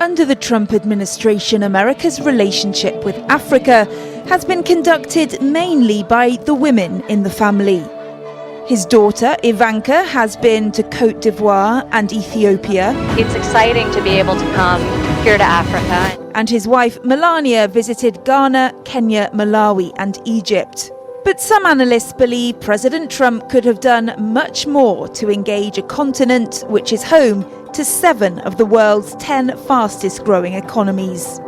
Under the Trump administration, America's relationship with Africa has been conducted mainly by the women in the family. His daughter, Ivanka, has been to Côte d'Ivoire and Ethiopia. It's exciting to be able to come here to Africa. And his wife, Melania, visited Ghana, Kenya, Malawi and Egypt. But some analysts believe President Trump could have done much more to engage a continent which is home to 7 of the world's 10 fastest growing economies.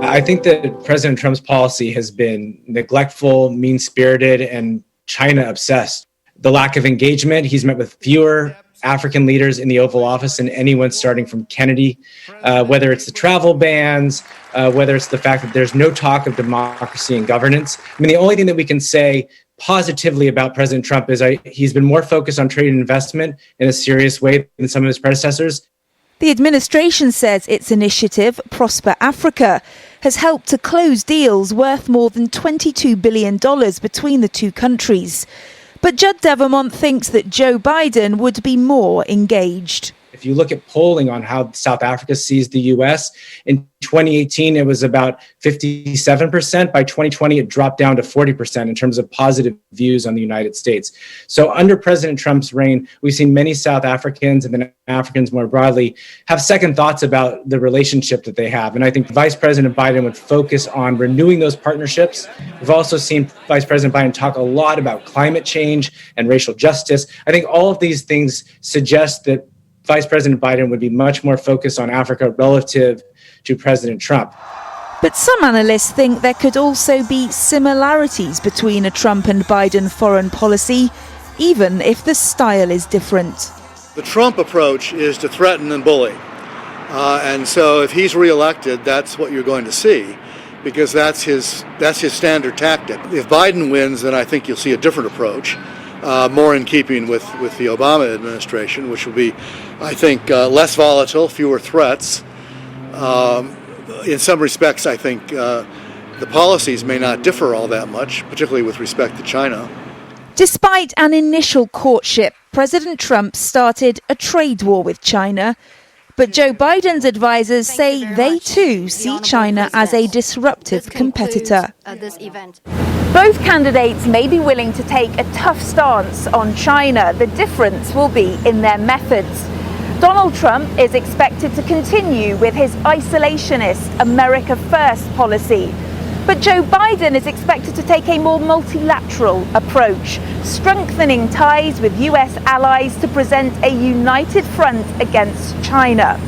I think that President Trump's policy has been neglectful, mean-spirited, and China-obsessed. The lack of engagement, he's met with fewer African leaders in the Oval Office than anyone starting from Kennedy, whether it's the travel bans, whether it's the fact that there's no talk of democracy and governance. I mean, the only thing that we can say positively about President Trump is he's been more focused on trade and investment in a serious way than some of his predecessors. The administration says its initiative, Prosper Africa, has helped to close deals worth more than $22 billion between the two countries. But Judd Devermont thinks that Joe Biden would be more engaged. If you look at polling on how South Africa sees the U.S., in 2018, it was about 57%. By 2020, it dropped down to 40% in terms of positive views on the United States. So under President Trump's reign, we've seen many South Africans and then Africans more broadly have second thoughts about the relationship that they have. And I think Vice President Biden would focus on renewing those partnerships. We've also seen Vice President Biden talk a lot about climate change and racial justice. I think all of these things suggest that Vice President Biden would be much more focused on Africa relative to President Trump. But some analysts think there could also be similarities between a Trump and Biden foreign policy, even if the style is different. The Trump approach is to threaten and bully. And so if he's reelected, that's what you're going to see, because that's his standard tactic. If Biden wins, then I think you'll see a different approach. More in keeping with the Obama administration, which will be, I think, less volatile, fewer threats. In some respects, I think the policies may not differ all that much, particularly with respect to China. Despite an initial courtship, President Trump started a trade war with China. But Joe Biden's advisors say they too see China as a disruptive competitor. Both candidates may be willing to take a tough stance on China. The difference will be in their methods. Donald Trump is expected to continue with his isolationist America First policy. But Joe Biden is expected to take a more multilateral approach, strengthening ties with US allies to present a united front against China.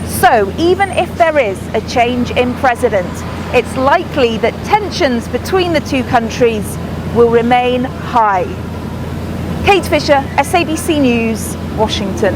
So even if there is a change in president, it's likely that tensions between the two countries will remain high. Kate Fisher, SABC News, Washington.